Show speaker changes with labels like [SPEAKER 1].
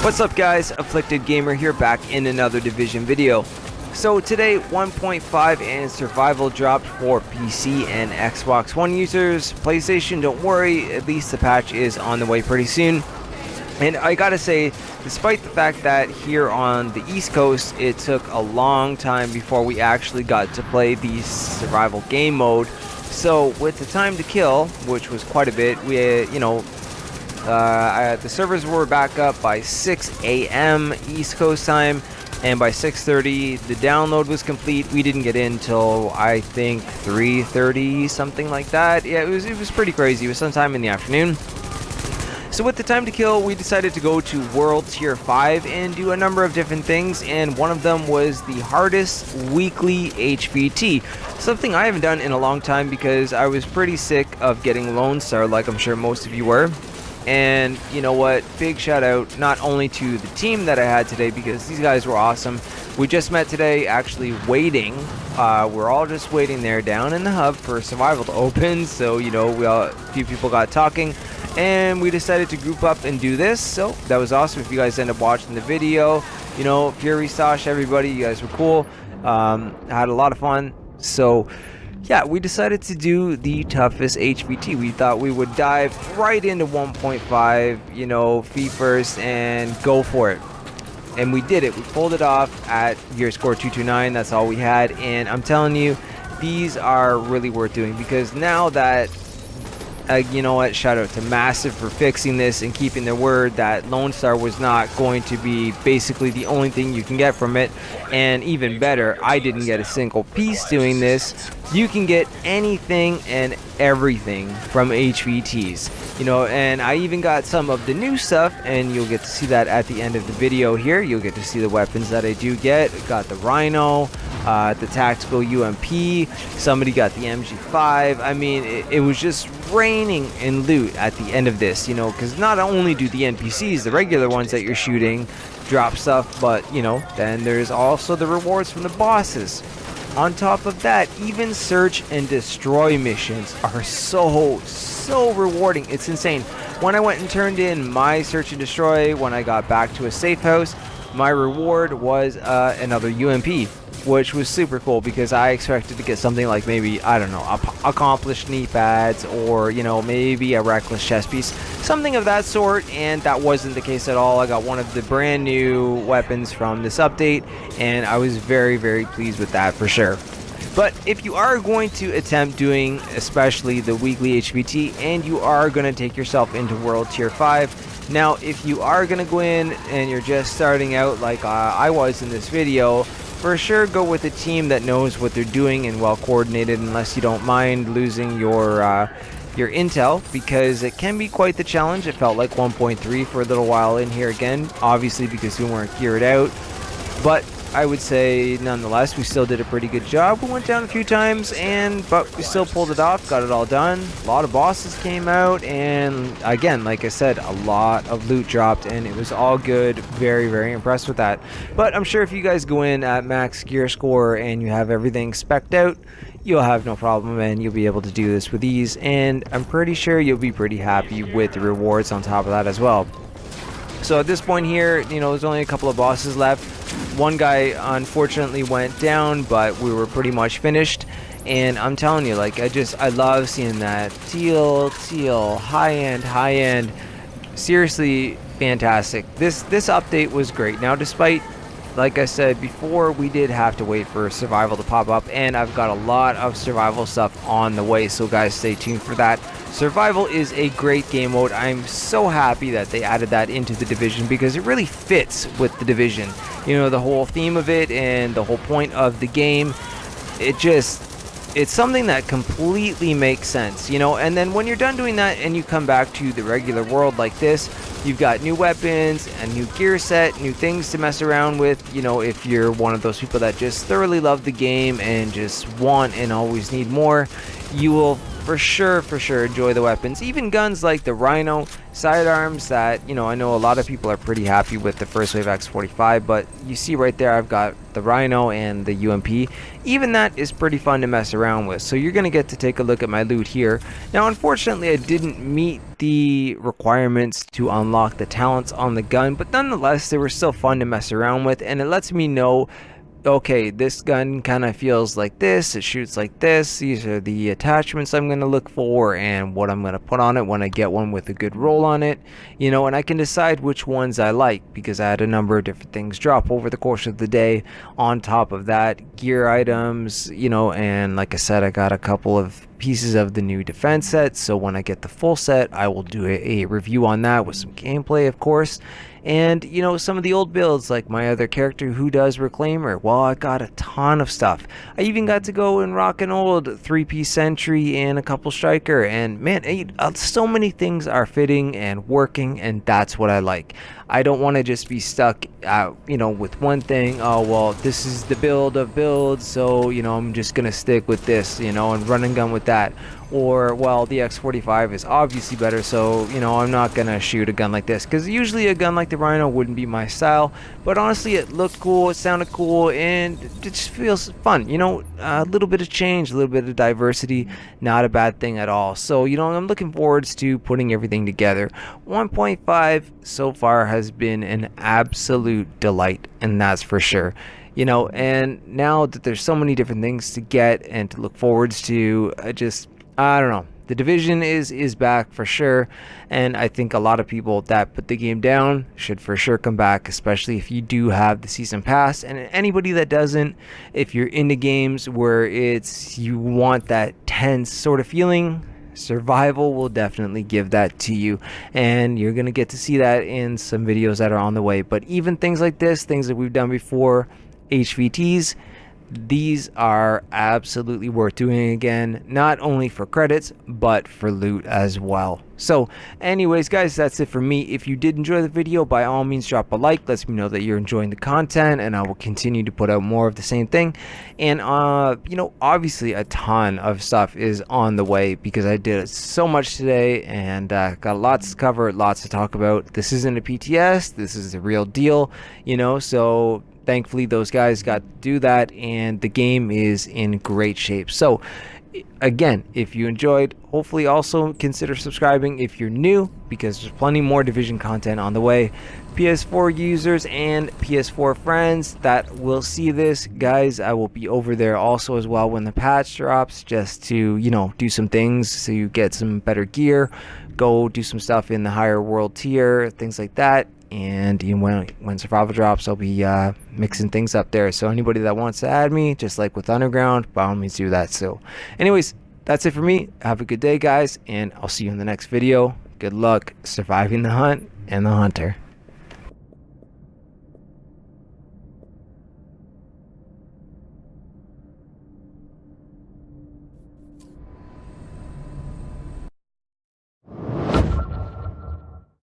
[SPEAKER 1] What's up guys, Afflicted Gamer here, back in another Division video. So today 1.5 and survival dropped for PC and Xbox One users. PlayStation, don't worry, at least the patch is on the way pretty soon. And I gotta say, despite the fact that here on the East Coast it took a long time before we actually got to play the survival game mode, so with the time to kill, which was quite a bit, we the servers were back up by 6 a.m. East Coast time, and by 6:30 the download was complete. We didn't get in till I think 3:30, something like that. Yeah, it was pretty crazy. It was sometime in the afternoon. So with the time to kill, we decided to go to World Tier 5 and do a number of different things, and one of them was the hardest weekly HVT. Something I haven't done in a long time because I was pretty sick of getting Lone Star, like I'm sure most of you were. And you know what, big shout out not only to the team that I had today, because these guys were awesome. We just met today actually waiting, we're all just waiting there down in the hub for survival to open. So a few people got talking and we decided to group up and do this. So that was awesome. If you guys end up watching the video, Fury, Stosh, everybody, you guys were cool. Had a lot of fun. So yeah, we decided to do the toughest HVT. We thought we would dive right into 1.5, feet first, and go for it. And we did it. We pulled it off at gear score 229. That's all we had. And I'm telling you, these are really worth doing, because now that, you know what, shout out to Massive for fixing this and keeping their word that Lone Star was not going to be basically the only thing you can get from it. And even better, I didn't get a single piece doing this. You can get anything and everything from HVTs, and I even got some of the new stuff, and you'll get to see that at the end of the video here. You'll get to see the weapons that I do get. Got the Rhino, the tactical UMP, somebody got the MG5. I mean, it was just raining in loot at the end of this, because not only do the NPCs, the regular ones that you're shooting, drop stuff, but then there's also the rewards from the bosses. On top of that, even search and destroy missions are so rewarding. It's insane. When I went and turned in my search and destroy, when I got back to a safe house, my reward was another UMP, which was super cool, because I expected to get something like maybe, I don't know, accomplished knee pads, or maybe a reckless chest piece, something of that sort, and that wasn't the case at all. I got one of the brand new weapons from this update, and I was very, very pleased with that for sure. But if you are going to attempt doing especially the weekly HVT, and you are going to take yourself into World Tier 5, now if you are going to go in and you're just starting out like I was in this video, for sure go with a team that knows what they're doing and well coordinated, unless you don't mind losing your intel, because it can be quite the challenge. It felt like 1.3 for a little while in here again, obviously because we weren't geared out, but I would say nonetheless we still did a pretty good job. We went down a few times, but we still pulled it off, got it all done. A lot of bosses came out, and again, like I said, a lot of loot dropped, and it was all good. Very, very impressed with that. But I'm sure if you guys go in at max gear score and you have everything spec'd out, you'll have no problem, and you'll be able to do this with ease, and I'm pretty sure you'll be pretty happy with the rewards on top of that as well. So at this point here, there's only a couple of bosses left. One guy unfortunately went down, but we were pretty much finished. And I'm telling you, like, I love seeing that teal, high end, seriously fantastic. This update was great. Now, despite, like I said before, we did have to wait for survival to pop up, and I've got a lot of survival stuff on the way, so guys, stay tuned for that. Survival is a great game mode. I'm so happy that they added that into the Division, because it really fits with the Division. The whole theme of it and the whole point of the game, it's something that completely makes sense, and then when you're done doing that and you come back to the regular world like this, you've got new weapons, a new gear set, new things to mess around with. If you're one of those people that just thoroughly love the game and just want and always need more, you will for sure enjoy the weapons. Even guns like the Rhino sidearms that, you know, I know a lot of people are pretty happy with the first wave X45, but you see right there I've got the Rhino and the UMP. Even that is pretty fun to mess around with. So you're going to get to take a look at my loot here. Now unfortunately I didn't meet the requirements to unlock the talents on the gun, but nonetheless they were still fun to mess around with, and it lets me know, okay, this gun kind of feels like this, it shoots like this, these are the attachments I'm going to look for and what I'm going to put on it when I get one with a good roll on it, you know, and I can decide which ones I like because I had a number of different things drop over the course of the day. On top of that, gear items, you know, and like I said, I got a couple of pieces of the new defense set, so when I get the full set I will do a review on that with some gameplay, of course. And you know, some of the old builds like my other character who does Reclaimer, well, I got a ton of stuff. I even got to go and rock an old 3-piece sentry and a couple striker, and man, so many things are fitting and working, and that's what I like. I don't want to just be stuck you know, with one thing. Oh well, this is the build of builds, so you know, I'm just gonna stick with this, you know, and run and gun with that. Or well, the X45 is obviously better, so you know, I'm not gonna shoot a gun like this, because usually a gun like the Rhino wouldn't be my style, but honestly it looked cool, it sounded cool, and it just feels fun, you know. A little bit of change, a little bit of diversity, not a bad thing at all. So you know, I'm looking forwards to putting everything together. 1.5 so far has been an absolute delight, and that's for sure. You know, and now that there's so many different things to get and to look forwards to, I don't know. The Division is back for sure, and I think a lot of people that put the game down should for sure come back, especially if you do have the season pass. And anybody that doesn't, if you're into games where you want that tense sort of feeling, survival will definitely give that to you, and you're gonna get to see that in some videos that are on the way. But even things like this, things that we've done before, HVTs, these are absolutely worth doing again, not only for credits but for loot as well. So anyways guys, that's it for me. If you did enjoy the video, by all means drop a like, lets me know that you're enjoying the content, and I will continue to put out more of the same thing. And you know, obviously a ton of stuff is on the way because I did so much today, and got lots to cover, lots to talk about. This isn't a PTS, this is the real deal, you know, so thankfully those guys got to do that, and the game is in great shape. So again, if you enjoyed, hopefully also consider subscribing if you're new, because there's plenty more Division content on the way. PS4 users and PS4 friends that will see this, guys, I will be over there also as well when the patch drops, just to, you know, do some things so you get some better gear, go do some stuff in the higher world tier, things like that. And you know, when survival drops, I'll be mixing things up there. So anybody that wants to add me, just like with Underground, by all means do that. So anyways, that's it for me. Have a good day guys, and I'll see you in the next video. Good luck surviving the hunt and the hunter.